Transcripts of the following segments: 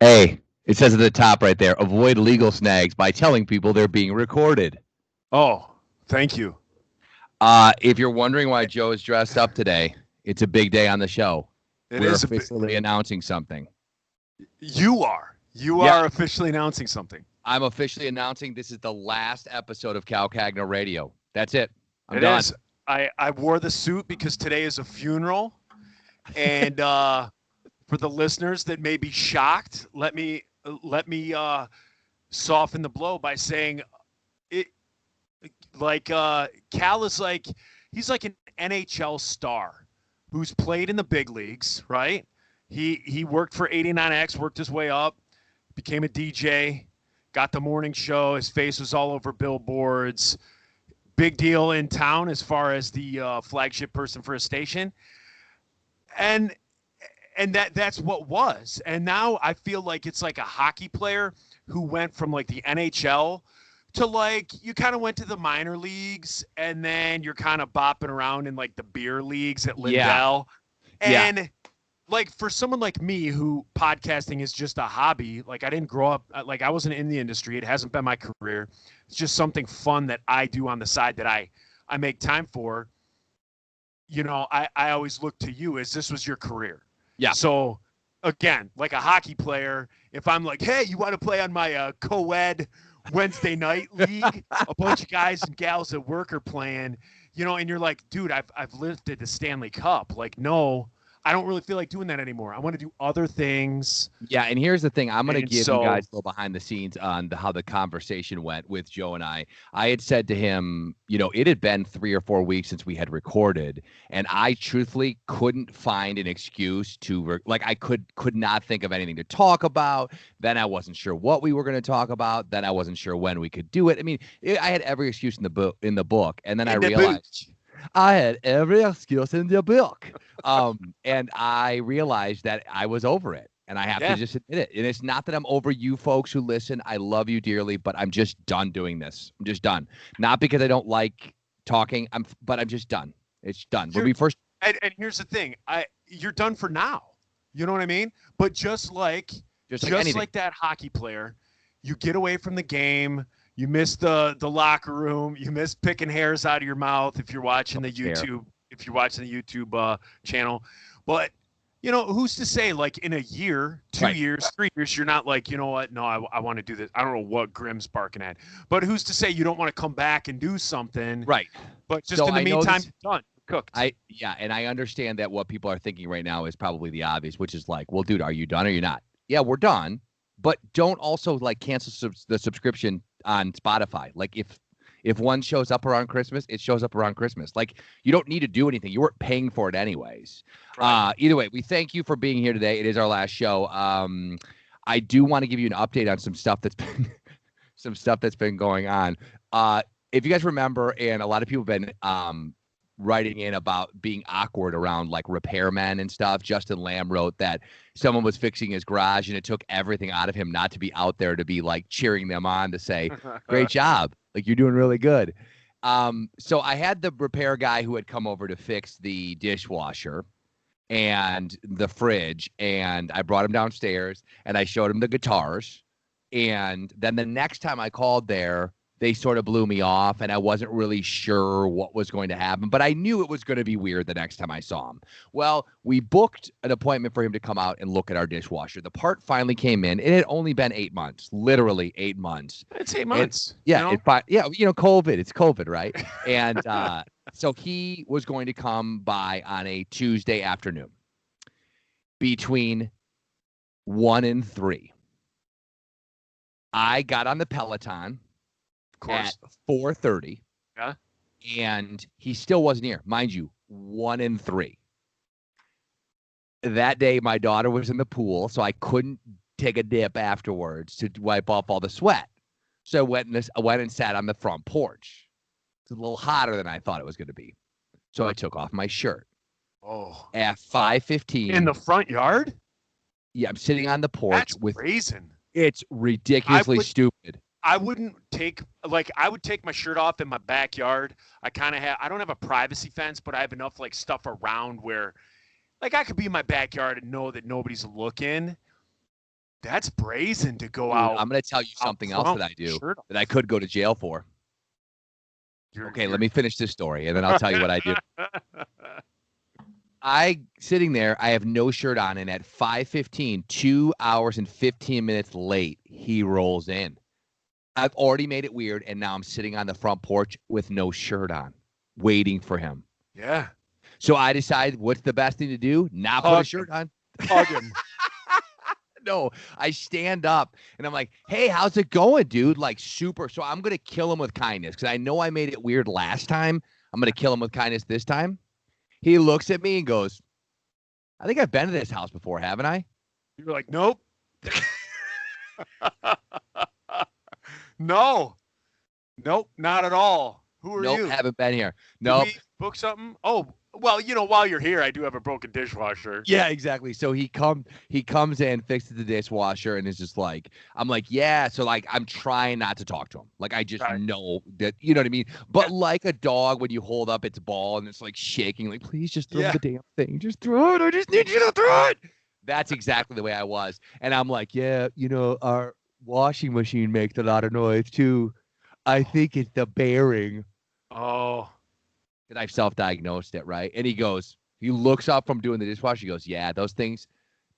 Hey, it says at the top right there, avoid legal snags by telling people they're being recorded. Oh, thank you. If you're wondering why Joe is dressed up today, it's a big day on the show. It We're is a bit. officially announcing something. You are. You Yeah, are officially announcing something. I'm officially announcing this is the last episode of Cal Cagno Radio. That's it. I'm It done. is. I wore the suit because today is a funeral, and for the listeners that may be shocked, let me soften the blow by saying it. Like Cal is like he's like an NHL star who's played in the big leagues, right? He worked for 89X, worked his way up, became a DJ, got the morning show. His face was all over billboards. Big deal in town as far as the flagship person for a station, and that's what was. And now I feel like it's like a hockey player who went from like the NHL to like you kind of went to the minor leagues and then you're kind of bopping around in like the beer leagues at Yeah. Lindell. Yeah. And like for someone like me who podcasting is just a hobby, like I didn't grow up like I wasn't in the industry. It hasn't been my career. It's just something fun that I do on the side that I make time for. I always look to you as this was your career. Yeah. So again, like a hockey player, if I'm like, hey, you want to play on my co-ed Wednesday night league? A bunch of guys and gals at work are playing, and you're like, dude, I've lifted the Stanley Cup. Like, no, I don't really feel like doing that anymore. I want to do other things. Yeah, and here's the thing. I'm going to And give you so, guys a little behind the scenes on how the conversation went with Joe and I. I had said to him, it had been 3 or 4 weeks since we had recorded, and I truthfully couldn't find an excuse to like I could not think of anything to talk about. Then I wasn't sure what we were going to talk about. Then I wasn't sure when we could do it. I mean, I had every excuse in the book, and then I in the realized boot. I had every excuse in the book. And I realized that I was over it. And I have to Yeah. just admit it. And it's not that I'm over you folks who listen. I love you dearly, but I'm just done doing this. I'm just done. Not because I don't like talking, but I'm just done. It's done. When You're, we first and here's the thing. You're done for now. You know what I mean? But just like just anything. like that hockey player, you get away from the game. You miss the locker room. You miss picking hairs out of your mouth if you're watching the Fair. YouTube channel. But who's to say like in a year, two Right. years, 3 years, you're not like, you know what? No, I want to do this. I don't know what Grimm's barking at, but who's to say you don't want to come back and do something? Right. But just So in the I know meantime, this. you're done, cooked. And I understand that what people are thinking right now is probably the obvious, which is like, well, dude, are you done or you're not? Yeah, we're done. But don't also like cancel the subscription on Spotify. Like if one shows up around Christmas, it shows up around Christmas. Like you don't need to do anything. You weren't paying for it anyways. Right. Either way, we thank you for being here today. It is our last show. I do want to give you an update on some stuff that's been some stuff that's been going on. If you guys remember, and a lot of people have been writing in about being awkward around like repairmen and stuff. Justin Lamb wrote that someone was fixing his garage and it took everything out of him not to be out there to be like cheering them on to say, great job. Like you're doing really good. So I had the repair guy who had come over to fix the dishwasher and the fridge, and I brought him downstairs and I showed him the guitars. And then the next time I called there, they sort of blew me off and I wasn't really sure what was going to happen, but I knew it was going to be weird the next time I saw him. Well, we booked an appointment for him to come out and look at our dishwasher. The part finally came in. It had only been 8 months, literally 8 months. It's 8 And months. yeah, COVID. It's COVID, right? And so he was going to come by on a Tuesday afternoon between 1 and 3. I got on the Peloton Of course. at 4:30, Yeah. and he still wasn't here. Mind you, 1 and 3. That day, my daughter was in the pool, so I couldn't take a dip afterwards to wipe off all the sweat. So I went and sat on the front porch. It's a little hotter than I thought it was going to be. So I took off my shirt. Oh. At 5:15. In the front yard? Yeah, I'm sitting on the porch That's with. brazen. It's ridiculously stupid. I would take my shirt off in my backyard. I don't have a privacy fence, but I have enough like stuff around where like I could be in my backyard and know that nobody's looking. That's brazen to go Dude, out. I'm going to tell you something else that I do that I could go to jail for. Let me finish this story, and then I'll tell you what I do. Sitting there, I have no shirt on, and at 5:15, 2 hours and 15 minutes late, he rolls in. I've already made it weird, and now I'm sitting on the front porch with no shirt on, waiting for him. Yeah. So I decided, what's the best thing to do? Not put a shirt on. Hug him. No, I stand up, and I'm like, hey, how's it going, dude? Like, super. So I'm going to kill him with kindness because I know I made it weird last time. I'm going to kill him with kindness this time. He looks at me and goes, I think I've been to this house before, haven't I? You're like, nope. No. Nope, not at all. Who are you? Nope, haven't been here. Nope. Did we book something? Oh, well, while you're here, I do have a broken dishwasher. Yeah, exactly. So he comes in, fixes the dishwasher, and is just like, I'm like, yeah. So like, I'm trying not to talk to him. Like, I just know that, you know what I mean? But like a dog, when you hold up its ball and it's like shaking, like, please just throw the damn thing. Just throw it. I just need you to throw it. That's exactly the way I was. And I'm like, yeah, our washing machine makes a lot of noise too. I think it's the bearing. Oh. And I've self-diagnosed it, right? And he looks up from doing the dishwasher. He goes, yeah, those things,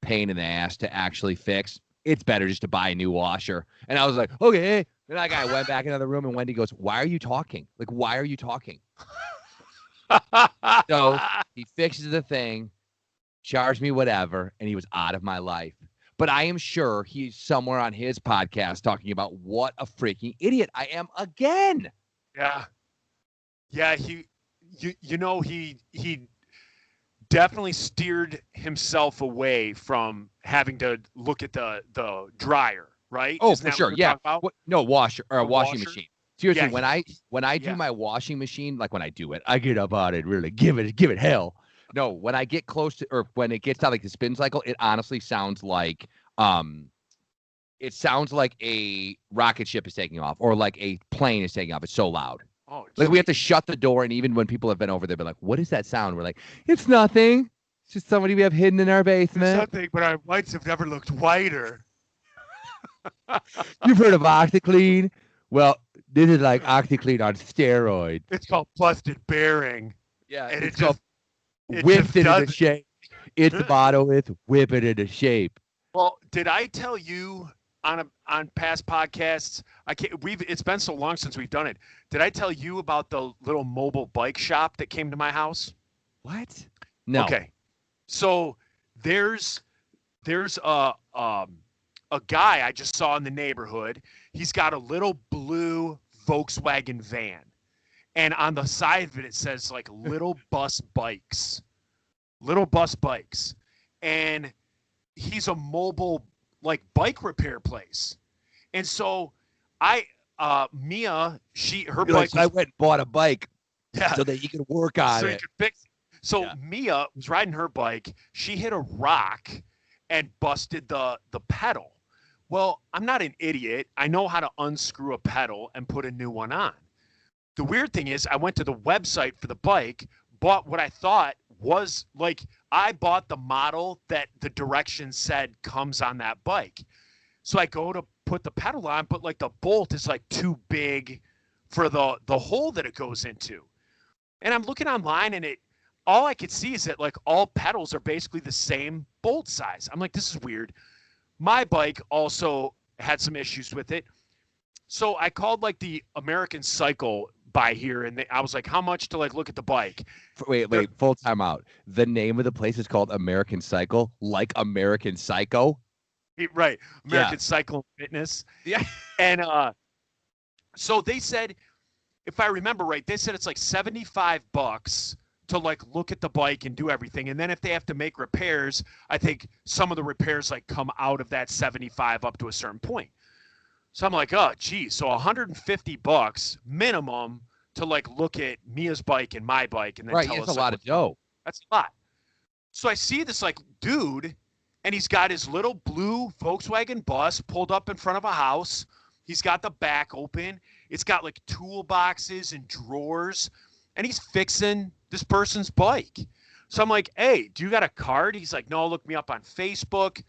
pain in the ass to actually fix. It's better just to buy a new washer. And I was like, okay. Then that guy went back into the room, and Wendy goes, why are you talking? Like, why are you talking? So he fixes the thing, charged me whatever, and he was out of my life. But I am sure he's somewhere on his podcast talking about what a freaking idiot I am again. Yeah. Yeah, he definitely steered himself away from having to look at the dryer, right? Oh, for sure. Yeah. No, washing machine. Seriously, yeah, when I do my washing machine, like when I do it, I get up on it, really give it hell. No, when I get close to, or when it gets out like the spin cycle, it honestly sounds like a rocket ship is taking off, or like a plane is taking off. It's so loud. Oh, like we have to shut the door, and even when people have been over there, they're like, what is that sound? We're like, it's nothing. It's just somebody we have hidden in our basement. It's nothing, but our whites have never looked whiter. You've heard of OxyClean? Well, this is like OxyClean on steroids. It's called busted bearing. Yeah, and it's called whipped it into shape. Its motto is whip it into shape. Well, did I tell you on past podcasts? It's been so long since we've done it. Did I tell you about the little mobile bike shop that came to my house? What? No. Okay. So there's a guy I just saw in the neighborhood. He's got a little blue Volkswagen van. And on the side of it, it says like little bus bikes. And he's a mobile like bike repair place. And so Mia, her bike. I went and bought a bike, so that you could work on it. You could fix it. So Mia was riding her bike. She hit a rock and busted the pedal. Well, I'm not an idiot. I know how to unscrew a pedal and put a new one on. The weird thing is I went to the website for the bike, bought what I thought was like, I bought the model that the directions said comes on that bike. So I go to put the pedal on, but like the bolt is like too big for the hole that it goes into. And I'm looking online, and all I could see is that like all pedals are basically the same bolt size. I'm like, this is weird. My bike also had some issues with it. So I called like the American Cycle by here, and I was like, how much to like look at the bike? Wait, full time out. The name of the place is called American Cycle, like American Psycho? Right. American Cycle Fitness. Yeah. And so they said, if I remember right, they said it's like $75 to like look at the bike and do everything. And then if they have to make repairs, I think some of the repairs like come out of that 75 up to a certain point. So I'm like, oh, geez. So $150 minimum to like look at Mia's bike and my bike, and then tell us. That's a lot of dough. That's a lot. So I see this like dude, and he's got his little blue Volkswagen bus pulled up in front of a house. He's got the back open. It's got like toolboxes and drawers, and he's fixing this person's bike. So I'm like, hey, do you got a card? He's like, no, look me up on Facebook.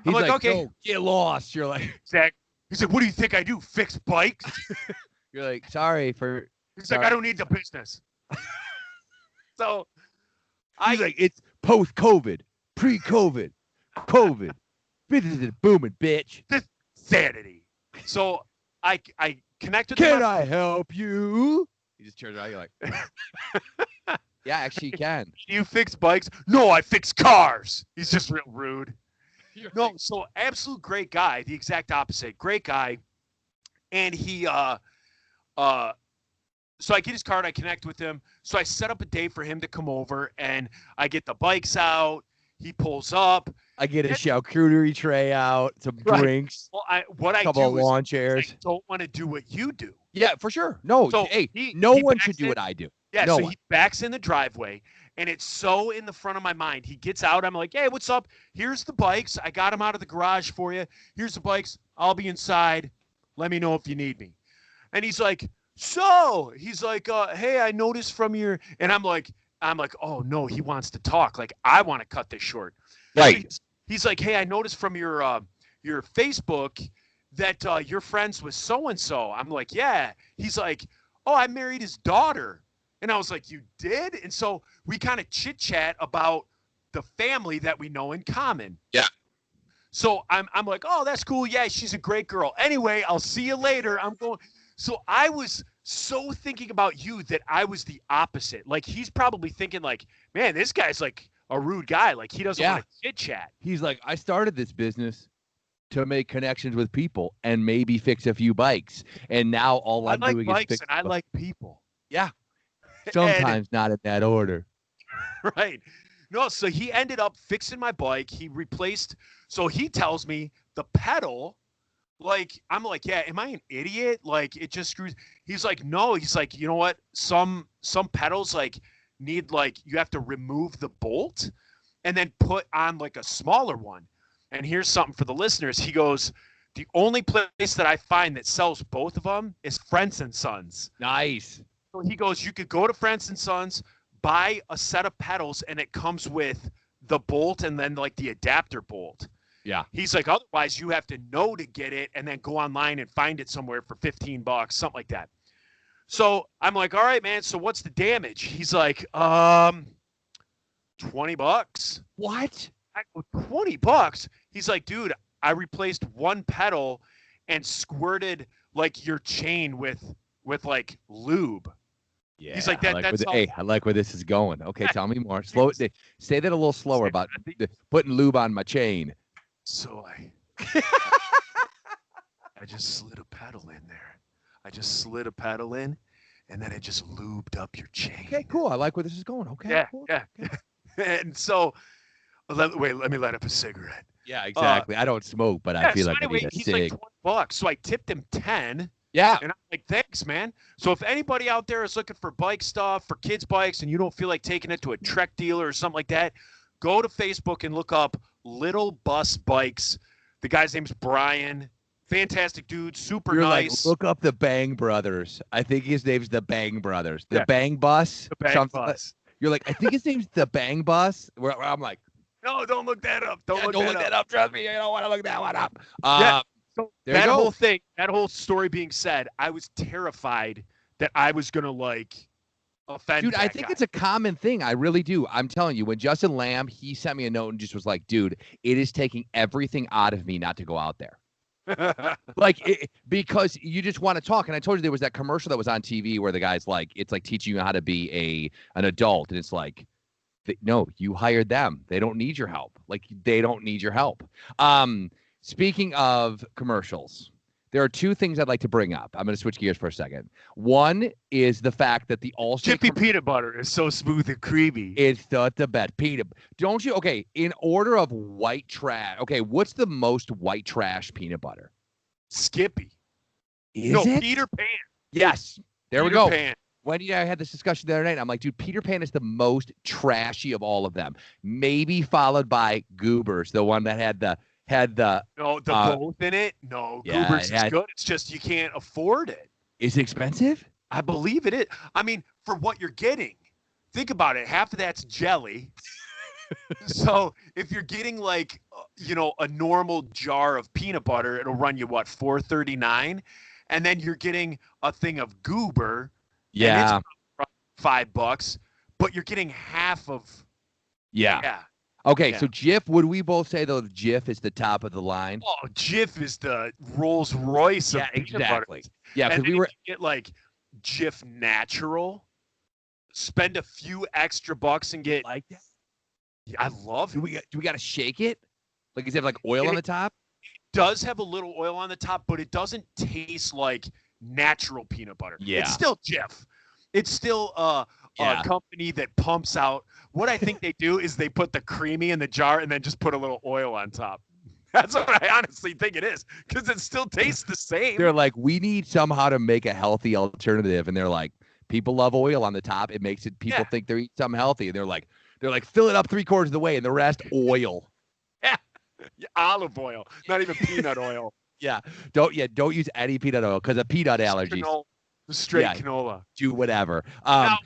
He's I'm like, okay. No, get lost. You're like, Zach. He's like, what do you think I do? Fix bikes? You're like, sorry for. He's like, I don't need the business. So He's like, it's post-COVID, pre-COVID, COVID. Business is booming, bitch. This sanity. So I connected. Can I help you? He just turns around. You're like, yeah, actually, you can. You fix bikes? No, I fix cars. He's just real rude. No, so absolute great guy. The exact opposite. Great guy. And he so I get his card, I connect with him. So I set up a day for him to come over, and I get the bikes out. He pulls up. I get a charcuterie tray out, some drinks, well, a couple of lawn chairs. I don't want to do what you do. Yeah, for sure. No, so hey, no one should do what I do. Yeah, no so one. he backs in the driveway, and it's so in the front of my mind. He gets out. I'm like, hey, what's up? Here's the bikes. I got them out of the garage for you. Here's the bikes. I'll be inside. Let me know if you need me. And he's like, hey, I noticed from your, and I'm like, oh no, he wants to talk. Like, I want to cut this short. Right. He's like, hey, I noticed from your Facebook that you're friends with so-and-so. I'm like, yeah. He's like, oh, I married his daughter. And I was like, you did? And so we kind of chit chat about the family that we know in common. Yeah. So I'm like, oh, that's cool. Yeah, she's a great girl. Anyway, I'll see you later. I'm going. So I was so thinking about you that I was the opposite. Like, he's probably thinking like, man, this guy's like a rude guy. Like, he doesn't want to chit chat. He's like, I started this business to make connections with people and maybe fix a few bikes. And now all I'm doing is fix and I like people. Yeah. Sometimes not in that order. Right. No, so he ended up fixing my bike. He replaced. So he tells me the pedal, like, I'm like, yeah, am I an idiot? Like, it just screws. He's like, no. He's like, you know what? Some pedals like need, like, you have to remove the bolt and then put on like a smaller one. And here's something for the listeners. He goes, the only place that I find that sells both of them is Friends and Sons. Nice. So he goes, you could go to Friends and Sons, buy a set of pedals, and it comes with the bolt and then like the adapter bolt. Yeah. He's like, otherwise you have to know to get it and then go online and find it somewhere for $15, something like that. So I'm like, all right, man. So what's the damage? He's like, $20. What? I go, $20? He's like, dude, I replaced one pedal and squirted like your chain with like lube. Yeah, he's like that. I like where this is going. Okay, tell me more. Slow it. Say that a little slower about putting lube on my chain. So I just slid a pedal in there. I just slid a pedal in, and then it just lubed up your chain. Okay, cool. I like where this is going. Okay. Yeah, cool. yeah. Okay. And so, let me light up a cigarette. Yeah, exactly. I don't smoke, but I feel like I need a he's cig. like $20. So I tipped him 10. Yeah. And I'm like, thanks, man. So if anybody out there is looking for bike stuff, for kids' bikes, and you don't feel like taking it to a Trek dealer or something like that, go to Facebook and look up Little Bus Bikes. The guy's name's Brian. Fantastic dude. Super nice. Like, look up the Bang Brothers. I think his name's the Bang Brothers. The Bang Bus. The Bang Bus. You're like, I think his name's the Bang Bus. Where I'm like, no, don't look that up. Don't look that up. Trust me, I don't want to look that one up. So that whole thing, that whole story being said, I was terrified that I was gonna like offend. Dude, I think it's a common thing. I really do. I'm telling you, when Justin Lamb, he sent me a note and just was like, dude, it is taking everything out of me not to go out there. Because you just want to talk. And I told you there was that commercial that was on TV where the guy's like, it's like teaching you how to be an adult. And it's like, no, you hired them. They don't need your help. Like, they don't need your help. Speaking of commercials, there are two things I'd like to bring up. I'm going to switch gears for a second. One is the fact that the Allstate Jiffy peanut butter is so smooth and creamy. It's the best peanut. Don't you? Okay, in order of white trash. Okay, what's the most white trash peanut butter? Skippy. Is it? Peter Pan. Yes. There we go. Pan. Wendy and I had this discussion the other night. I'm like, dude, Peter Pan is the most trashy of all of them. Maybe followed by Goobers, the one that had the both in it. No, yeah, Goobers is good. It's just you can't afford it. Is it expensive? I believe it is. I mean, for what you're getting, think about it. Half of that's jelly, So if you're getting like, a normal jar of peanut butter, it'll run you what, $4.39, and then you're getting a thing of goober, and it's Yeah. $5, but you're getting half of. Yeah. Yeah. Okay, Yeah. so Jif, would we both say though Jif is the top of the line? Oh, Jif is the Rolls Royce of peanut exactly. butter. Yeah, And because then we were if you get like Jif Natural, spend a few extra bucks and get. like that. Yeah, I love it. Do we got to shake it? Like, does it have like oil on the top? Does have a little oil on the top, but it doesn't taste like natural peanut butter. Yeah. It's still Jif. It's still a company that pumps out. What I think they do is they put the creamy in the jar and then just put a little oil on top. That's what I honestly think it is, because it still tastes the same. They're like, we need somehow to make a healthy alternative, and they're like, people love oil on the top. It makes it people think they're eating something healthy, and they're like, fill it up 3/4 of the way, and the rest oil. Olive oil, not even peanut oil. Don't use any peanut oil because of peanut allergies. Straight canola. Do whatever. Now,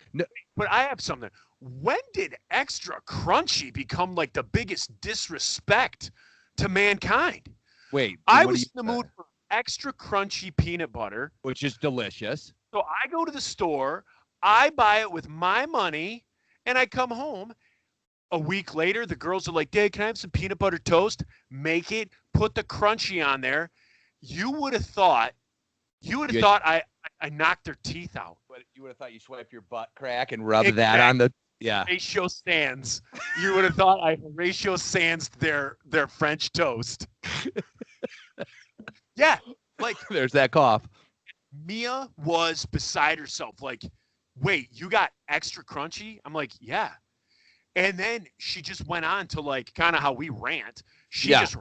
but I have something. When did extra crunchy become like the biggest disrespect to mankind? Wait, I was in the mood for extra crunchy peanut butter, which is delicious. So I go to the store, I buy it with my money, and I come home. A week later, the girls are like, Dad, can I have some peanut butter toast? Make it, put the crunchy on there. You would have thought I knocked their teeth out. But you would have thought you swiped your butt crack and rubbed that on the Horatio Sands. You would have thought I Horatio Sands their French toast. Yeah, like there's that cough. Mia was beside herself. Like, wait, you got extra crunchy? I'm like, yeah. And then she just went on to like kind of how we rant. She just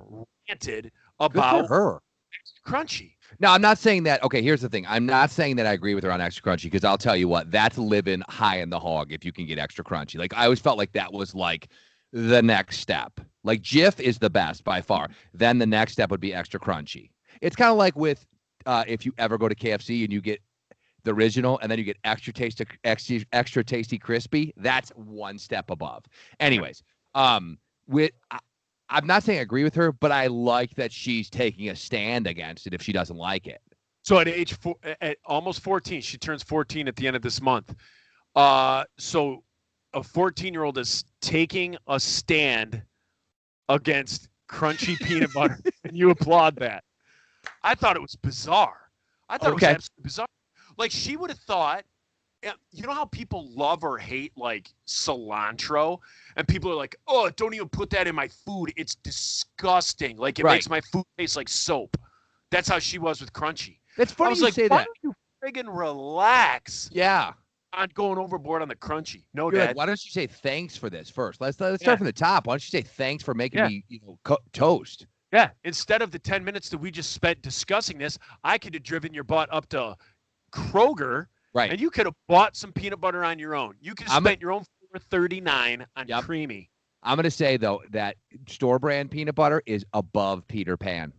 ranted about her extra crunchy. Now, I'm not saying that. Okay, here's the thing. I'm not saying that I agree with her on extra crunchy, because I'll tell you what, that's living high in the hog if you can get extra crunchy. Like, I always felt like that was like the next step. Like, Jif is the best by far. Then the next step would be extra crunchy. It's kind of like with if you ever go to KFC and you get the original and then you get extra tasty crispy. That's one step above. Anyways, I'm not saying I agree with her, but I like that she's taking a stand against it if she doesn't like it. So at almost 14, she turns 14 at the end of this month. So a 14-year-old is taking a stand against crunchy peanut butter, and you applaud that. I thought it was bizarre. It was absolutely bizarre. Like, she would have thought, you know how people love or hate like cilantro, and people are like, oh, don't even put that in my food. It's disgusting. Like, it makes my food taste like soap. That's how she was with crunchy. That's funny you say that. Why don't you friggin' relax? Yeah. On going overboard on the crunchy. No, Dad. Dad. Why don't you say thanks for this first? Let's start from the top. Why don't you say thanks for making me, toast? Yeah. Instead of the 10 minutes that we just spent discussing this, I could have driven your butt up to Kroger. Right. And you could have bought some peanut butter on your own. You could have spent your own $4.39 on creamy. I'm going to say, though, that store brand peanut butter is above Peter Pan.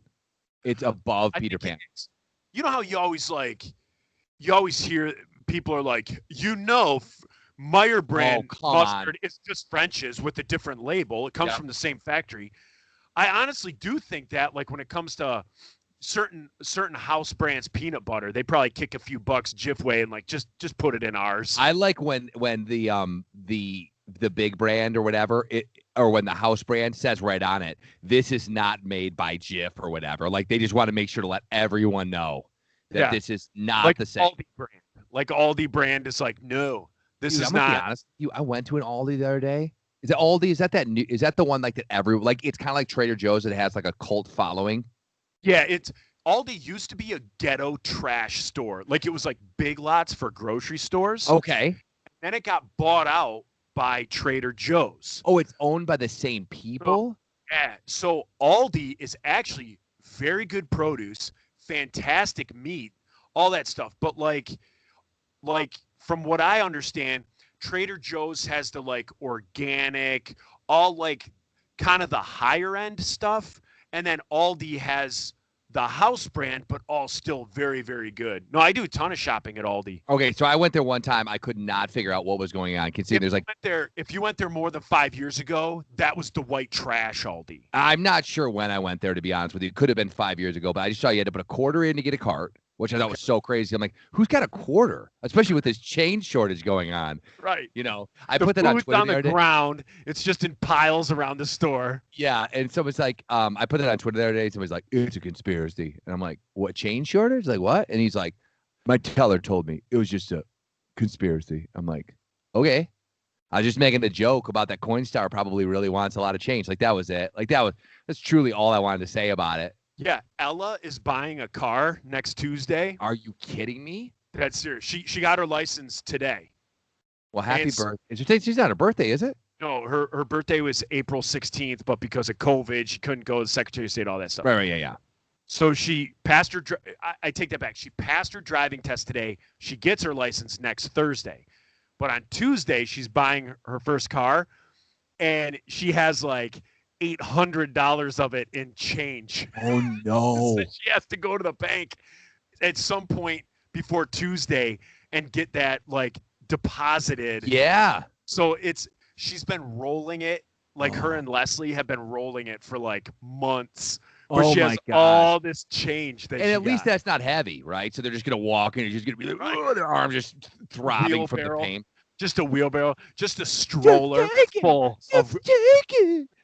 It's above Peter Pan. You know how you always hear people are like, Meyer brand mustard is just French's with a different label. It comes from the same factory. I honestly do think that, like, when it comes to certain house brands peanut butter, they probably kick a few bucks Jif way and like just put it in ours. I like when the big brand or whatever or when the house brand says right on it, this is not made by Jif or whatever. Like, they just want to make sure to let everyone know that this is not like the same. Aldi brand. Like, Aldi brand is like, no, this is not. I'm gonna be honest with you, I went to an Aldi the other day. Is it Aldi? Is that new? Is that the one like that it's kind of like Trader Joe's that has like a cult following? Yeah, Aldi used to be a ghetto trash store. Like, it was like Big Lots for grocery stores. Okay. Then it got bought out by Trader Joe's. Oh, it's owned by the same people? Yeah. So Aldi is actually very good produce, fantastic meat, all that stuff. But like from what I understand, Trader Joe's has the like organic, all like kind of the higher end stuff. And then Aldi has the house brand, but all still very, very good. No, I do a ton of shopping at Aldi. Okay, so I went there one time. I could not figure out what was going on. Considering there's like, if you went there more than 5 years ago, that was the white trash Aldi. I'm not sure when I went there, to be honest with you. It could have been 5 years ago, but I just saw you had to put a quarter in to get a cart, which I thought was so crazy. I'm like, who's got a quarter? Especially with this change shortage going on. Right. You know, I put that on Twitter. On the ground. It's just in piles around the store. Yeah. And someone's like, I put that on Twitter the other day. Somebody's like, it's a conspiracy. And I'm like, what, change shortage? Like, what? And he's like, my teller told me it was just a conspiracy. I'm like, okay. I was just making the joke about that Coinstar probably really wants a lot of change. Like, that was it. Like, that's truly all I wanted to say about it. Yeah, Ella is buying a car next Tuesday. Are you kidding me? That's serious. She got her license today. Well, happy birthday. She's not her birthday, is it? No, her birthday was April 16th, but because of COVID, she couldn't go to the Secretary of State, all that stuff. Right, yeah. So she passed her. I take that back. She passed her driving test today. She gets her license next Thursday, but on Tuesday she's buying her first car, and she has like $800 of it in change. Oh no! So she has to go to the bank at some point before Tuesday and get that like deposited. Yeah. So she's been rolling it, like her and Leslie have been rolling it for like months. Where she has all this change that and at least that's not heavy, right? So they're just gonna walk in and just gonna be like, oh, their arms just throbbing from the pain. Just a wheelbarrow, just a stroller full of.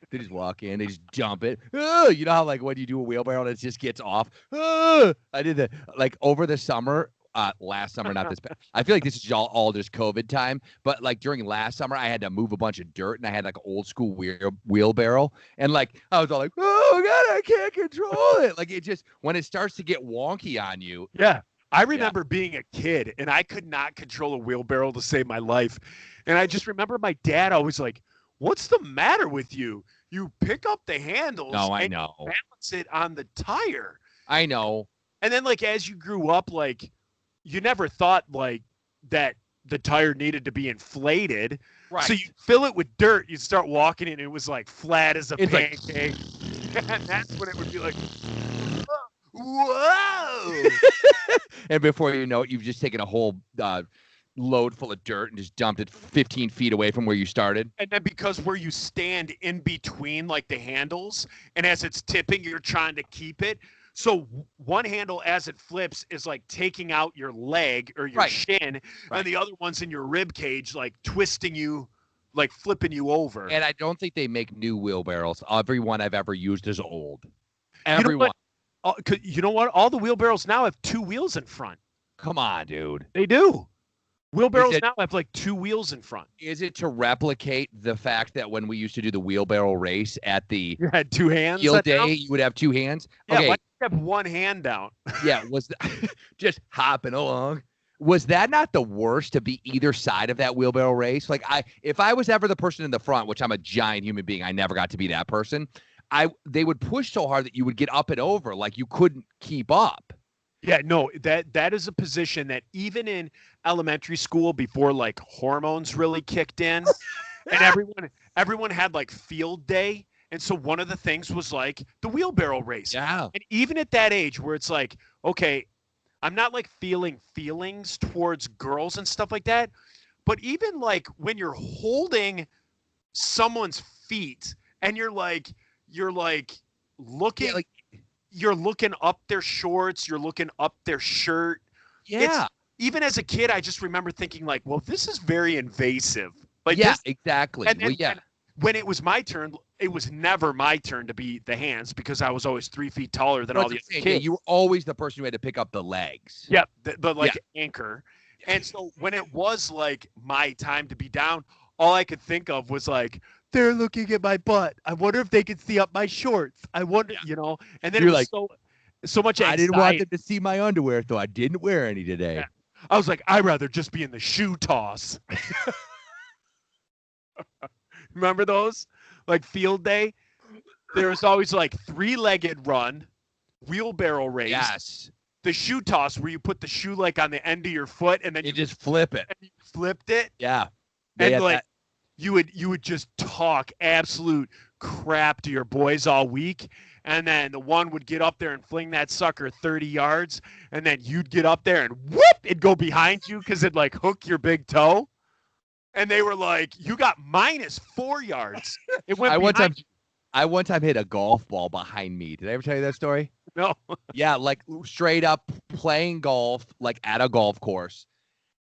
They just walk in, they just dump it. You know how like when you do a wheelbarrow and it just gets off. I did that like over the summer, last summer, not this. I feel like this is all just COVID time, but like during last summer, I had to move a bunch of dirt and I had like an old school wheelbarrow, and like I was all like, oh god, I can't control it. Like it just when it starts to get wonky on you. Yeah. I remember being a kid and I could not control a wheelbarrow to save my life. And I just remember my dad always like, what's the matter with you? You pick up the handles and you balance it on the tire. I know. And then like as you grew up, like you never thought like that the tire needed to be inflated. Right. So you fill it with dirt, you start walking and it was like flat as a pancake. Like... and that's when it would be like, whoa. And before you know it, you've just taken a whole load full of dirt and just dumped it 15 feet away from where you started. And then because where you stand in between like the handles, and as it's tipping, you're trying to keep it. So one handle as it flips is like taking out your leg or your shin, and the other one's in your rib cage, like twisting you, like flipping you over. And I don't think they make new wheelbarrows. Every one I've ever used is old. Everyone. You know what? All the wheelbarrows now have two wheels in front. Come on, dude. They do. Wheelbarrows now have like two wheels in front. Is it to replicate the fact that when we used to do the wheelbarrow race at the you had two hands field day, you would have two hands? Yeah, okay. why do you have one hand down? Yeah, was just hopping along. Was that not the worst to be either side of that wheelbarrow race? Like if I was ever the person in the front, which I'm a giant human being, I never got to be that person. They would push so hard that you would get up and over, like you couldn't keep up. Yeah, no, that is a position that even in elementary school before like hormones really kicked in and everyone had like field day. And so one of the things was like the wheelbarrow race. Yeah. And even at that age where it's like, okay, I'm not like feeling feelings towards girls and stuff like that. But even like when you're holding someone's feet and you're like looking, you're looking up their shorts, you're looking up their shirt. Yeah. Even as a kid, I just remember thinking like, well, this is very invasive. Like, yeah, exactly. And when it was my turn, it was never my turn to be the hands because I was always 3 feet taller than all the other kids. Yeah, you were always the person who had to pick up the legs. Yeah, the anchor. And so when it was like my time to be down, all I could think of was like, they're looking at my butt. I wonder if they can see up my shorts. I wonder, and then you're it was like, so much anxiety. I didn't want them to see my underwear, so I didn't wear any today. Yeah. I was like, I'd rather just be in the shoe toss. Remember those? Like field day? There was always like 3-legged run, wheelbarrow race. Yes. The shoe toss where you put the shoe like on the end of your foot and then you just flip it. And you flipped it. Yeah. And like you would just talk absolute crap to your boys all week. and then the one would get up there and fling that sucker 30 yards, and then you'd get up there and whoop, it'd go behind you because it'd like hook your big toe. And they were like, you got -4 yards. It went behind you. I one time hit a golf ball behind me. Did I ever tell you that story? No. Yeah, like straight up playing golf, like at a golf course.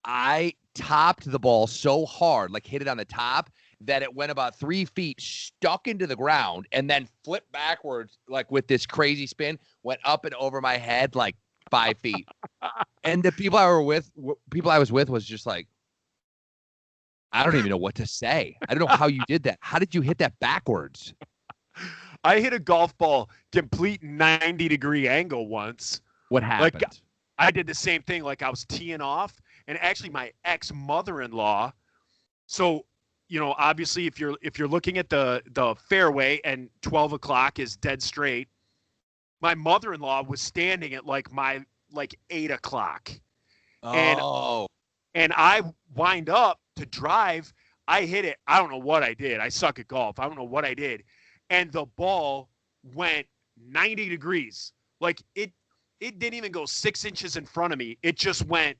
I topped the ball so hard, like hit it on the top, that it went about 3 feet, stuck into the ground, and then flipped backwards, like with this crazy spin, went up and over my head like 5 feet. And the people I was with was just like, I don't even know what to say. I don't know how you did that. How did you hit that backwards? I hit a golf ball complete 90-degree angle once. What happened? Like, I did the same thing. Like I was teeing off, and actually my ex-mother-in-law. So, you know, obviously if you're looking at the fairway and 12 o'clock is dead straight, my mother-in-law was standing at like 8 o'clock. Oh. And I wind up to drive. I hit it. I don't know what I did. I suck at golf. I don't know what I did. And the ball went 90 degrees. Like it didn't even go 6 inches in front of me. It just went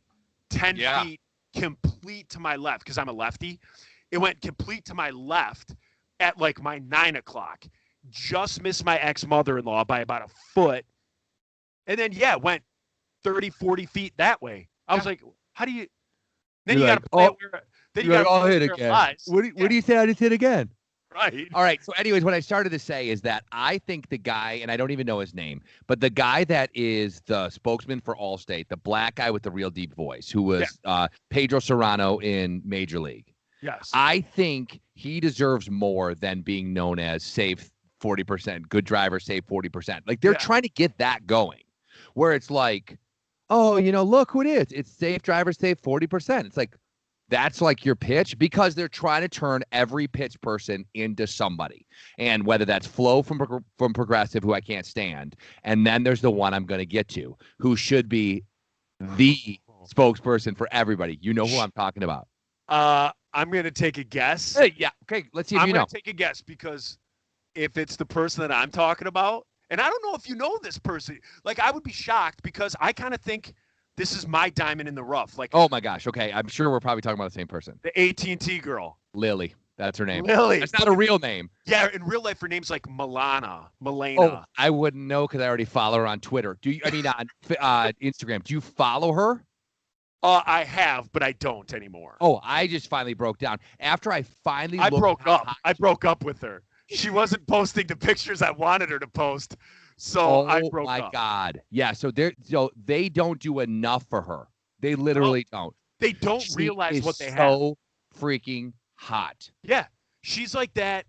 10 feet complete to my left because I'm a lefty. It went complete to my left at like my 9 o'clock. Just missed my ex-mother-in-law by about a foot. And then, went 30, 40 feet that way. I was like, how do you – then you got to play it where – then you got to hit again. What do you say I just hit again? Right. All right. So anyways, what I started to say is that I think the guy, and I don't even know his name, but the guy that is the spokesman for Allstate, the black guy with the real deep voice, who was Pedro Serrano in Major League. Yes. I think he deserves more than being known as save 40%, good driver, save 40%. Like they're trying to get that going where it's like, oh, you know, look who it is. It's safe driver, save 40%. It's like, that's like your pitch because they're trying to turn every pitch person into somebody. And whether that's Flo from Progressive, who I can't stand, and then there's the one I'm going to get to, who should be the spokesperson for everybody. You know who I'm talking about. I'm going to take a guess. Yeah. Okay. Let's see if you know. I'm going to take a guess because if it's the person that I'm talking about, and I don't know if you know this person, like I would be shocked because I kind of think this is my diamond in the rough. Like, oh my gosh. Okay. I'm sure we're probably talking about the same person. The AT&T girl. Lily. That's her name. Lily. That's not a real name. Yeah. In real life, her name's like Milena. Oh, I wouldn't know because I already follow her on Twitter. On Instagram. Do you follow her? I have, but I don't anymore. Oh, I just finally broke down. After I finally broke up. I broke up with her. She wasn't posting the pictures I wanted her to post. So I broke up. Oh my God. Yeah. So they don't do enough for her. They literally don't. They don't realize what they have. So freaking hot. Yeah. She's like that,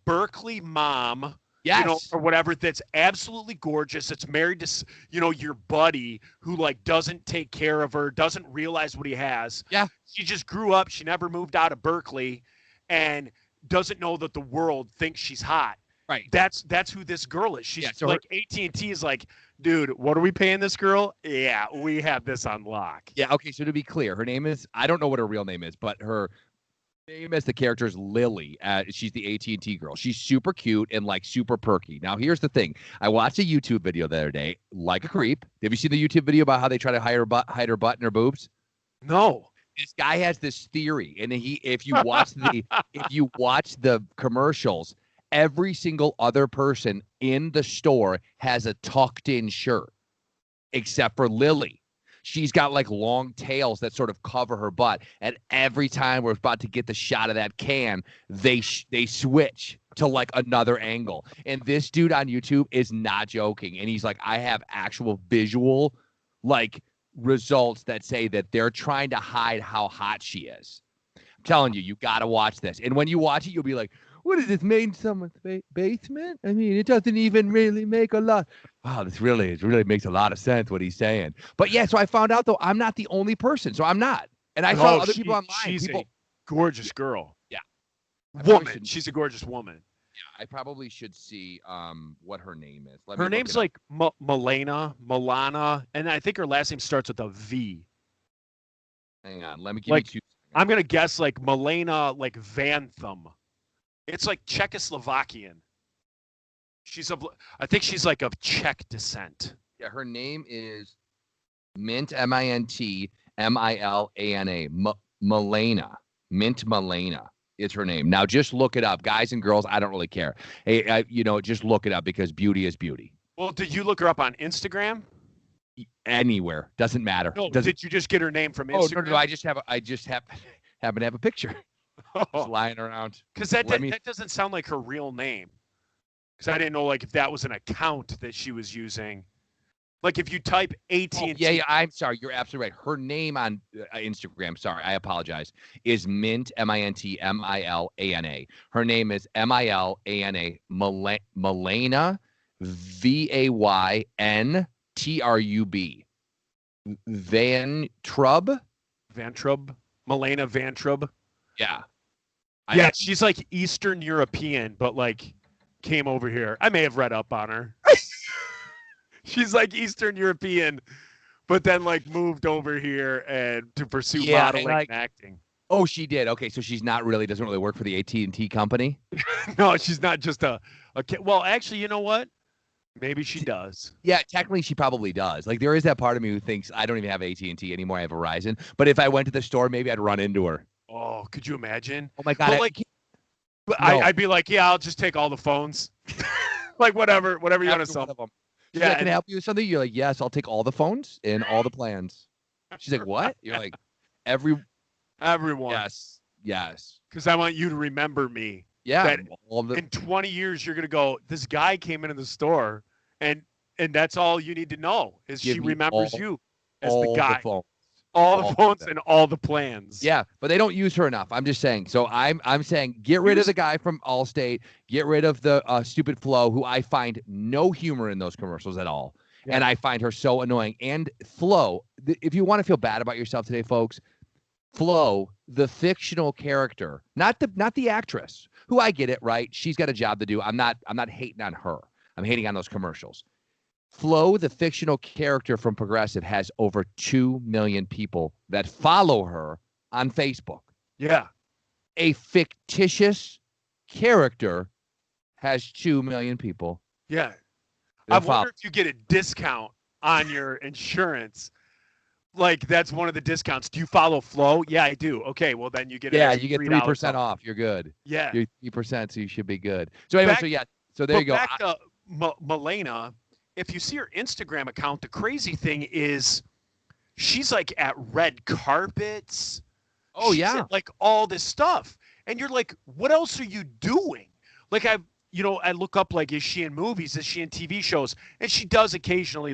Berkeley mom. Yes. Or whatever, that's absolutely gorgeous. That's married to, your buddy who like doesn't take care of her, doesn't realize what he has. Yeah. She just grew up. She never moved out of Berkeley and doesn't know that the world thinks she's hot. Right. That's who this girl is. She's like AT&T is like, dude, what are we paying this girl? Yeah, we have this on lock. Yeah. Okay. So to be clear, her name is, I don't know what her real name is, but her name as the character is Lily. She's the AT&T girl. She's super cute and like super perky. Now, here's the thing. I watched a YouTube video the other day, like a creep. Have you seen the YouTube video about how they try to hide her butt and her boobs? No. This guy has this theory, and if you watch the commercials, every single other person in the store has a tucked in shirt, except for Lily. She's got like long tails that sort of cover her butt. And every time we're about to get the shot of that can, they switch to like another angle. And this dude on YouTube is not joking. And he's like, I have actual visual like results that say that they're trying to hide how hot she is. I'm telling you, you got to watch this. And when you watch it, you'll be like, what is this, made in someone's basement? I mean, it doesn't even really make a lot. Wow, it really makes a lot of sense what he's saying. But yeah, so I found out, though, I'm not the only person. So I'm not. And I saw other people online. She's a gorgeous girl. Yeah. Woman. She's a gorgeous woman. Yeah, I probably should see what her name is. Her name's like Milena, and I think her last name starts with a V. Hang on. Let me give you 2 seconds. I'm going to guess like Milena, like Vantham. It's like Czechoslovakian. I think she's like of Czech descent. Yeah, her name is Mint, Mintmilana. Milena. Mint Milena is her name. Now, just look it up. Guys and girls, I don't really care. Hey, just look it up because beauty is beauty. Well, did you look her up on Instagram? Anywhere. Doesn't matter. No, did you just get her name from Instagram? No, I just happen to have a picture. Just lying around. Because that doesn't sound like her real name. Because I didn't know if that was an account that she was using. Like if you type AT&T. Yeah, I'm sorry. You're absolutely right. Her name on Instagram, sorry, I apologize, is Mint, Mintmilana. Her name is Milana, Milena, Vayntrubb. Vantrub? Milena Vantrub? Yeah. Yeah, she's like Eastern European, but came over here. I may have read up on her. She's like Eastern European, but then moved over here and to pursue modeling and acting. Oh, she did. Okay, so she's doesn't really work for the AT&T company. No, she's not just a well, actually, you know what? Maybe she does. Yeah, technically she probably does. There is that part of me who thinks I don't even have AT&T anymore. I have Verizon. But if I went to the store, maybe I'd run into her. Oh, could you imagine? Oh my God. I'd be like, yeah, I'll just take all the phones. whatever you want to sell. She's like, can I help you with something? You're like, yes, I'll take all the phones and all the plans. She's like, what? You're like, everyone. Yes. Because I want you to remember me. Yeah. In 20 years, you're going to go, this guy came into the store, and that's all you need to know is she remembers you as the guy. All the phones and all the plans. Yeah, but they don't use her enough. I'm just saying. So I'm saying get rid of the guy from Allstate. Get rid of the stupid Flo, who I find no humor in those commercials at all. Yeah. And I find her so annoying. And Flo, if you want to feel bad about yourself today, folks, Flo, the fictional character, not the actress, who I get it, right? She's got a job to do. I'm not hating on her. I'm hating on those commercials. Flo, the fictional character from Progressive, has over 2 million people that follow her on Facebook. Yeah. A fictitious character has 2 million people. Yeah. I wonder if you get a discount on your insurance. That's one of the discounts. Do you follow Flo? Yeah, I do. Okay, well then you get you get 3% off. You're good. Yeah. You're 3%, so you should be good. So anyway, so there you go. Back to Milena. If you see her Instagram account, the crazy thing is she's at red carpets. Oh, she's yeah. At, all this stuff. And you're like, what else are you doing? I look up, is she in movies? Is she in TV shows? And she does occasionally,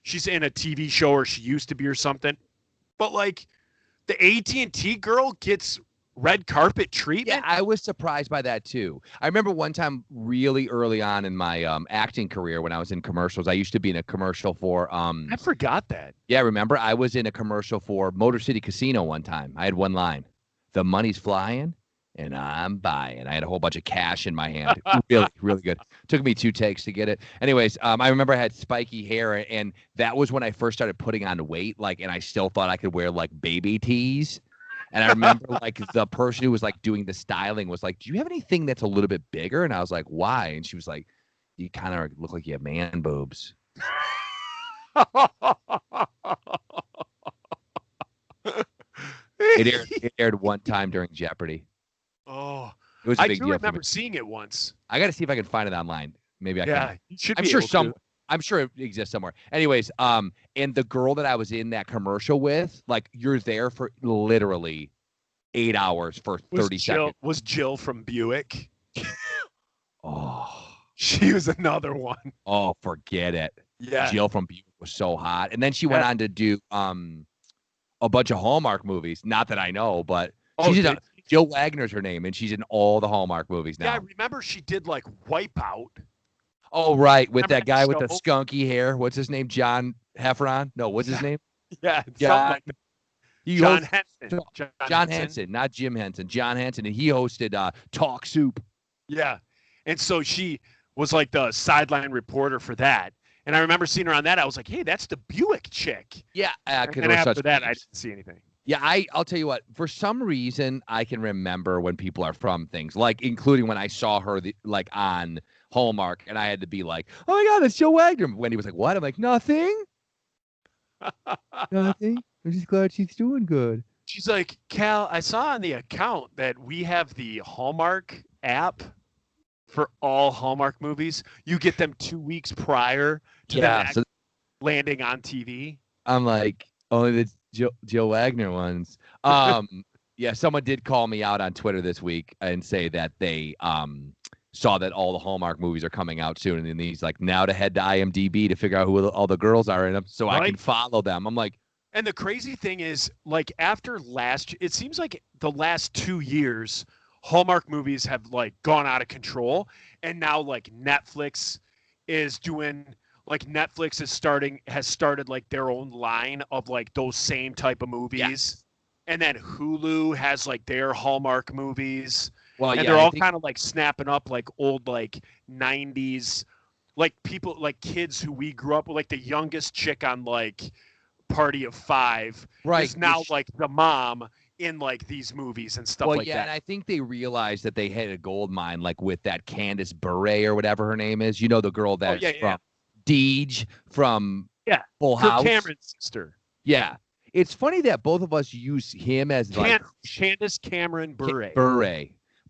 she's in a TV show or she used to be or something. But, the AT&T girl gets red carpet treatment? Yeah, I was surprised by that too. I remember one time really early on in my acting career when I was in commercials. I used to be in a commercial for I forgot that. Yeah, remember? I was in a commercial for Motor City Casino one time. I had one line. The money's flying and I'm buying. I had a whole bunch of cash in my hand. Really, really good. Took me 2 takes to get it. Anyways, I remember I had spiky hair, and that was when I first started putting on weight, and I still thought I could wear baby tees. And I remember the person who was doing the styling was like, do you have anything that's a little bit bigger? And I was like, why? And she was like, you kind of look like you have man boobs. It aired one time during Jeopardy. Oh, it was a big deal. I remember seeing it once. I got to see if I can find it online. Maybe I can. Yeah, you should be able to. I'm sure it exists somewhere. Anyways, and the girl that I was in that commercial with, you're there for literally 8 hours for 30 seconds. Was Jill from Buick? Oh, she was another one. Oh, forget it. Yeah, Jill from Buick was so hot, and then she went on to do a bunch of Hallmark movies. Not that I know, but Jill Wagner's her name, and she's in all the Hallmark movies now. Yeah, I remember she did Wipeout. Oh, right, with that guy with the skunky hair. What's his name? John Heffron? No, what's his name? Yeah, John Henson. John Henson, not Jim Henson. John Henson, and he hosted Talk Soup. Yeah, and so she was the sideline reporter for that. And I remember seeing her on that. I was like, hey, that's the Buick chick. Yeah. And after that, I didn't see anything. Yeah, I'll tell you what. For some reason, I can remember when people are from things, including when I saw her on Hallmark, and I had to be like, oh my God, that's Joe Wagner. Wendy was like, what? I'm like, nothing. Nothing. I'm just glad she's doing good. She's like, Cal, I saw on the account that we have the Hallmark app for all Hallmark movies. You get them 2 weeks prior to them landing on TV. I'm like, only the Joe Wagner ones. Yeah, someone did call me out on Twitter this week and say that they saw that all the Hallmark movies are coming out soon, and he's like, now to head to IMDb to figure out who all the girls are in them, so I can follow them. I'm like, and the crazy thing is, like, after it seems like the last 2 years, Hallmark movies have like gone out of control, and now like Netflix is doing. Like Netflix has started like their own line of like those same type of movies. Yes. And then Hulu has like their Hallmark movies. Well, and they're all kind of like snapping up like old like 90s, like people like kids who we grew up with, like the youngest chick on like Party of Five is now like the mom in like these movies and stuff like that. And I think they realized that they had a gold mine like with that Candace Bure or whatever her name is. You know, the girl that's from Deej from Full House. Cameron's sister. Yeah. It's funny that both of us use him as like Candace Cameron Bure.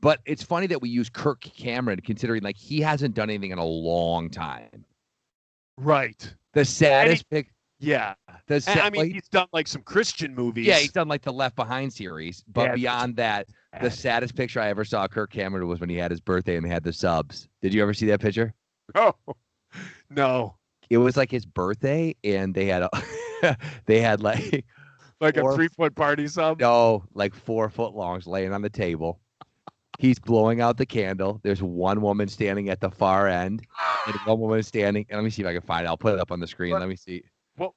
But it's funny that we use Kirk Cameron, considering like he hasn't done anything in a long time. Right. The saddest pick. Yeah. I mean, he's done like some Christian movies. Yeah, he's done like the Left Behind series. But beyond that, the saddest picture I ever saw of Kirk Cameron was when he had his birthday and they had the subs. Did you ever see that picture? Oh. No. It was like his birthday, and they had like a 3-foot party sub. No, like 4 foot longs laying on the table. He's blowing out the candle. There's one woman standing at the far end, and one woman standing. And let me see if I can find it. I'll put it up on the screen. Let me see. Well,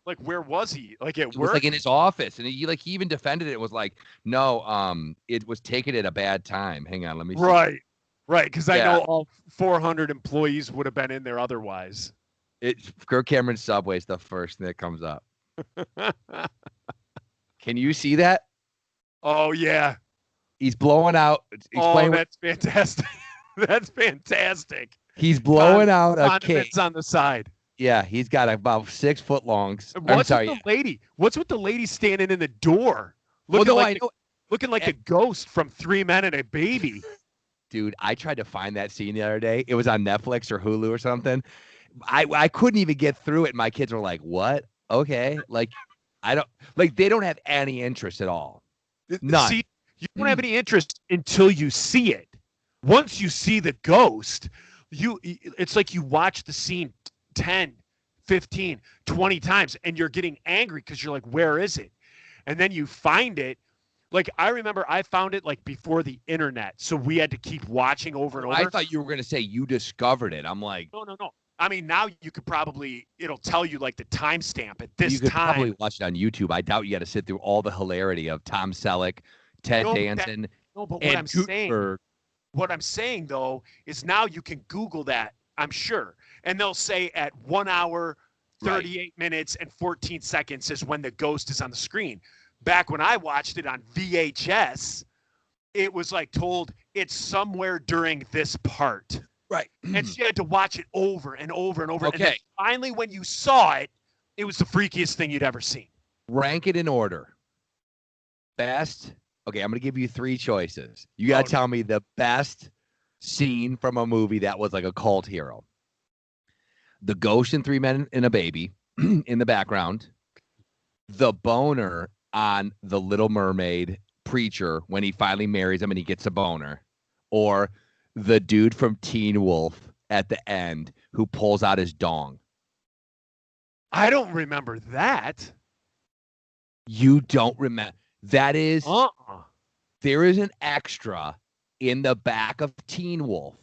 like, where was he? Like at work? It was like in his office, and he even defended it. It was like, no, it was taken at a bad time. Hang on, let me see. Right, because I know all 400 employees would have been in there otherwise. Kirk Cameron's Subway is the first thing that comes up. Can you see that? Oh, yeah. He's blowing out. That's fantastic. That's fantastic. He's blowing out a cake. It's on the side. Yeah, he's got about 6 foot longs. What's with the lady standing in the door? Looking like the ghost from 3 Men and a Baby. Dude, I tried to find that scene the other day. It was on Netflix or Hulu or something. I couldn't even get through it. My kids were like, what? Okay. Like, they don't have any interest at all. None. See, you don't have any interest until you see it. Once you see the ghost, it's like you watch the scene 10, 15, 20 times and you're getting angry because you're like, where is it? And then you find it. Like, I remember I found it like before the internet, so we had to keep watching over and over. I thought you were going to say you discovered it. I'm like, no. I mean, now you could it'll tell you like the timestamp at this time. You could probably watch it on YouTube. I doubt you got to sit through all the hilarity of Tom Selleck, Ted Danson, but and Gutenberg. What I'm saying though is now you can Google that, I'm sure, and they'll say at 1 hour, 38 minutes and 14 seconds is when the ghost is on the screen. Back when I watched it on VHS, it was like told it's somewhere during this part. Right. And she had to watch it over and over and over. Okay. And then finally, when you saw it, it was the freakiest thing you'd ever seen. Rank it in order. Best. Okay, I'm going to give you 3 choices. You got to tell me the best scene from a movie that was like a cult hero. The ghost in 3 Men and a Baby in the background. The boner on The Little Mermaid preacher when he finally marries him and he gets a boner, or the dude from Teen Wolf at the end who pulls out his dong. I don't remember that. You don't remember? That is, there is an extra in the back of Teen Wolf,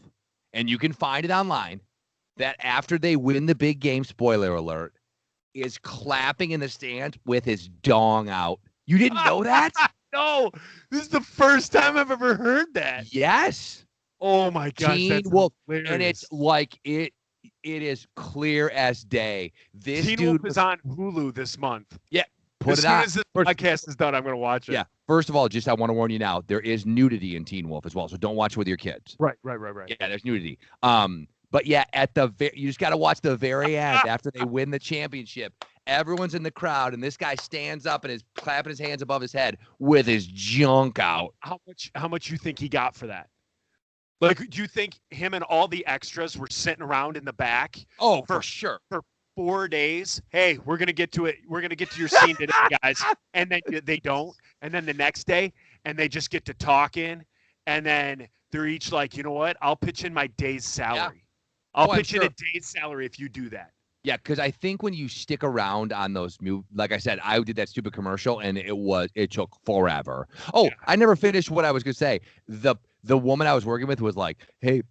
and you can find it online, that after they win the big game, spoiler alert, is clapping in the stands with his dong out. You didn't know that? No. This is the first time I've ever heard that. Yes. Oh my gosh. Teen Wolf. And it's like it is clear as day. This Teen Wolf is on Hulu this month. Yeah. Put as it on. soon as this podcast is done, I'm going to watch it. Yeah. First of all, I want to warn you now, there is nudity in Teen Wolf as well, so don't watch it with your kids. Right. Yeah, there's nudity. But yeah, you just got to watch the very end after they win the championship. Everyone's in the crowd, and this guy stands up and is clapping his hands above his head with his junk out. How much you think he got for that? Like, do you think him and all the extras were sitting around in the back? Oh, for sure. For 4 days. Hey, we're gonna get to it. We're gonna get to your scene today, guys. And then they don't. And then the next day, and they just get to talking, and then they're each like, you know what? I'll pitch in my day's salary. Yeah. I'll pitch in a day's salary if you do that. Yeah, because I think when you stick around on those like I said, I did that stupid commercial and it took forever. Oh, yeah. I never finished what I was gonna say. The woman I was working with was like, "Hey,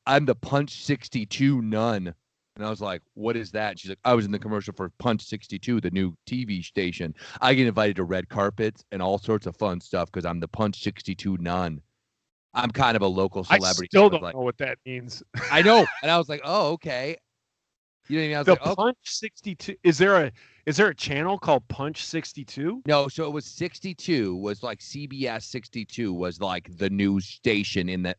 I'm the Punch 62 nun," and I was like, "What is that?" And she's like, "I was in the commercial for Punch 62, the new TV station. I get invited to red carpets and all sorts of fun stuff because I'm the Punch 62 nun. I'm kind of a local celebrity." I still don't know what that means. I know, and I was like, "Oh, okay." You know what I mean? I was like, Punch 62. Is there a channel called Punch 62? No, so it was 62 was like CBS 62 was like the news station in the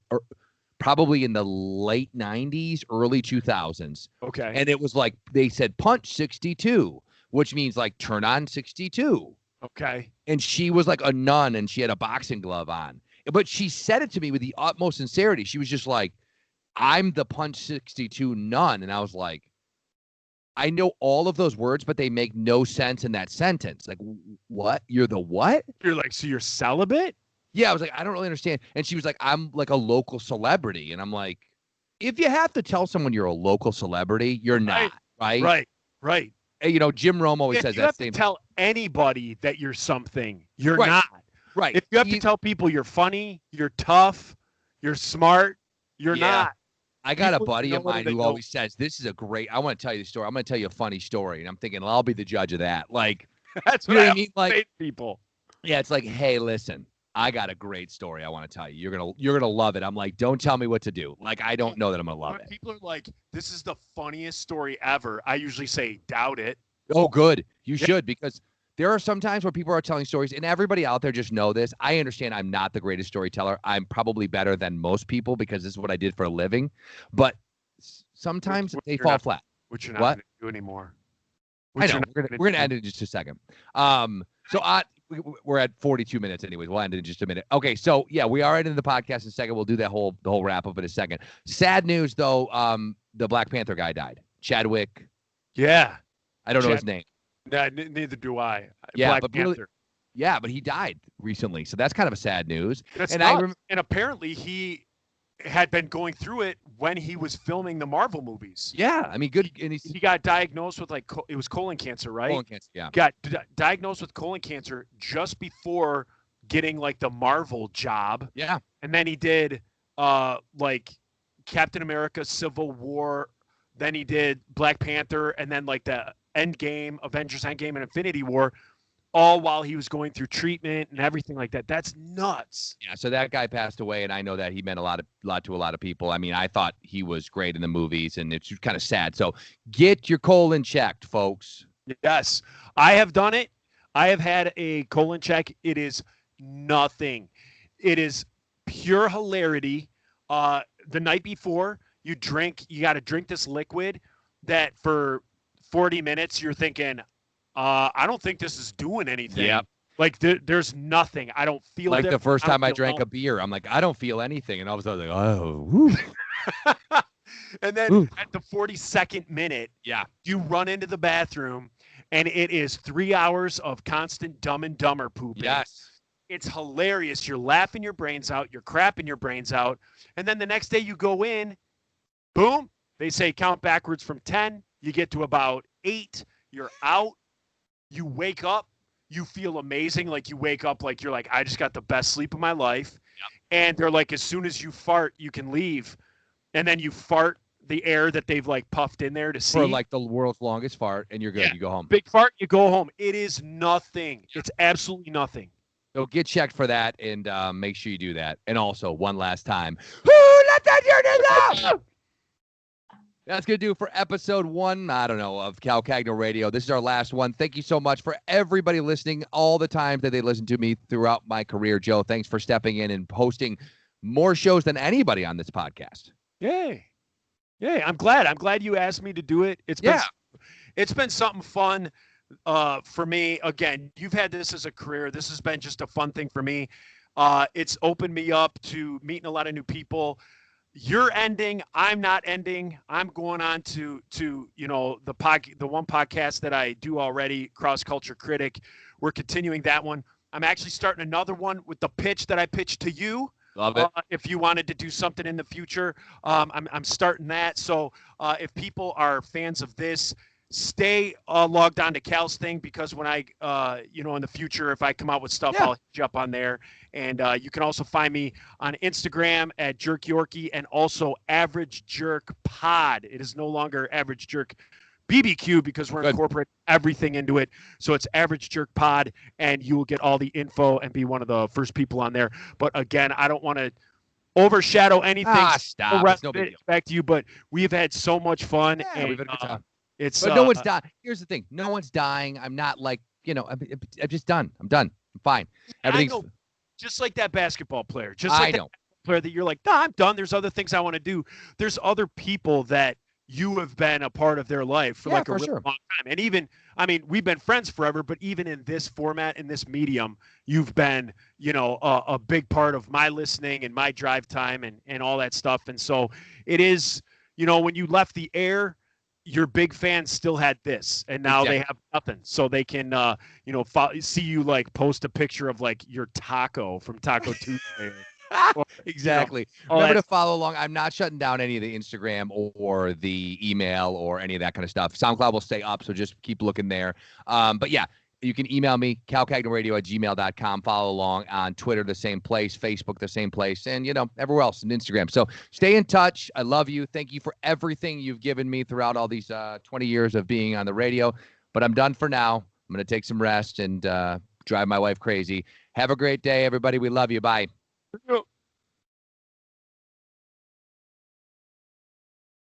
probably in the late 90s, early 2000s. Okay. And it was like they said Punch 62, which means like turn on 62. Okay. And she was like a nun and she had a boxing glove on. But she said it to me with the utmost sincerity. She was just like, "I'm the Punch 62 nun." And I was like, I know all of those words, but they make no sense in that sentence. Like, what? You're the what? You're like, so you're celibate? Yeah, I was like, I don't really understand. And she was like, I'm like a local celebrity. And I'm like, if you have to tell someone you're a local celebrity, you're not, right? Right. You know, Jim Rome always says that. You have to tell anybody that you're something. You're not. Right. If you have to tell people you're funny, you're tough, you're smart, you're not. I got a buddy of mine who always says, "This is a great." I want to tell you the story. I'm going to tell you a funny story, and I'm thinking, well, I'll be the judge of that. Like, that's what I mean. Like, people. Yeah, it's like, hey, listen, I got a great story I want to tell you. You're gonna love it. I'm like, don't tell me what to do. Like, I don't know that I'm gonna love it. People are like, this is the funniest story ever. I usually say, doubt it. Oh, good. You should, because there are some times where people are telling stories, and everybody out there just know this. I understand I'm not the greatest storyteller. I'm probably better than most people because this is what I did for a living. But sometimes they fall flat. Which you're not going to do anymore. I know. We're going to end it in just a second. We're at 42 minutes anyways. We'll end it in just a minute. Okay, so, yeah, we are ending the podcast in a second. We'll do the whole wrap-up in a second. Sad news, though, the Black Panther guy died. Chadwick. Yeah. I don't know his name. Neither do I. Yeah, Black Panther. But he died recently, so that's kind of a sad news. And apparently he had been going through it when he was filming the Marvel movies. Yeah, I mean, good. And he got diagnosed with it was colon cancer, right? Colon cancer, yeah. Got diagnosed with colon cancer just before getting like the Marvel job. Yeah, and then he did like Captain America: Civil War. Then he did Black Panther, and then like the Avengers Endgame and Infinity War, all while he was going through treatment and everything like that. That's nuts. Yeah, so that guy passed away, and I know that he meant a lot to a lot of people. I mean, I thought he was great in the movies, and it's kind of sad. So get your colon checked, folks. Yes, I have done it. I have had a colon check. It is nothing. It is pure hilarity. The night before, you got to drink this liquid that for 40 minutes you're thinking, I don't think this is doing anything. Yeah. Like there's nothing. I don't feel like the first time I drank a beer. I'm like, I don't feel anything. And all of a sudden I was like, oh. And then at the 42nd minute, yeah, you run into the bathroom and it is 3 hours of constant Dumb and Dumber pooping. Yes. It's hilarious. You're laughing your brains out. You're crapping your brains out. And then the next day you go in, boom, they say count backwards from 10. You get to about 8. You're out. You wake up. You feel amazing. Like you wake up like you're like, I just got the best sleep of my life. Yep. And they're like, as soon as you fart, you can leave. And then you fart the air that they've like puffed in there to see. For like the world's longest fart, and you're good. Yeah. You go home. Big fart, you go home. It is nothing. It's absolutely nothing. So get checked for that, and make sure you do that. And also, one last time, who let that unit out? That's going to do for episode 1, I don't know, of Cal Cagno Radio. This is our last one. Thank you so much for everybody listening all the times that they listen to me throughout my career. Joe, thanks for stepping in and hosting more shows than anybody on this podcast. Yay. I'm glad you asked me to do it. It's been something fun for me. Again, you've had this as a career. This has been just a fun thing for me. It's opened me up to meeting a lot of new people. You're ending. I'm not ending. I'm going on to the one podcast that I do already, Cross Culture Critic. We're continuing that one. I'm actually starting another one with the pitch that I pitched to you. Love it. If you wanted to do something in the future, I'm starting that. So if people are fans of this, stay logged on to Cal's thing, because when I, in the future, if I come out with stuff, I'll hit you up on there. And you can also find me on Instagram at Jerk Yorkie, and also Average Jerk Pod. It is no longer Average Jerk BBQ because we're incorporating everything into it. So it's Average Jerk Pod, and you will get all the info and be one of the first people on there. But again, I don't want to overshadow anything. Stop. It's no big deal. Back to you, but we've had so much fun. Yeah, and we've had a good time. But no one's dying. Here's the thing. No one's dying. I'm not like, I'm just done. I'm done. I'm fine. Everything's just like that basketball player. Player that you're like, I'm done. There's other things I want to do. There's other people that you have been a part of their life for a really long time. And even, we've been friends forever, but even in this format, in this medium, you've been, a big part of my listening and my drive time and all that stuff. And so it is, when you left the air, your big fans still had this, and now they have nothing. So they can, see you like post a picture of like your taco from Taco Tuesday. Exactly. Remember to follow along. I'm not shutting down any of the Instagram or the email or any of that kind of stuff. SoundCloud will stay up, so just keep looking there. But yeah, you can email me, calcagnoradio@gmail.com. Follow along on Twitter, the same place, Facebook, the same place, and, everywhere else, and Instagram. So stay in touch. I love you. Thank you for everything you've given me throughout all these 20 years of being on the radio. But I'm done for now. I'm going to take some rest and drive my wife crazy. Have a great day, everybody. We love you. Bye. Yep.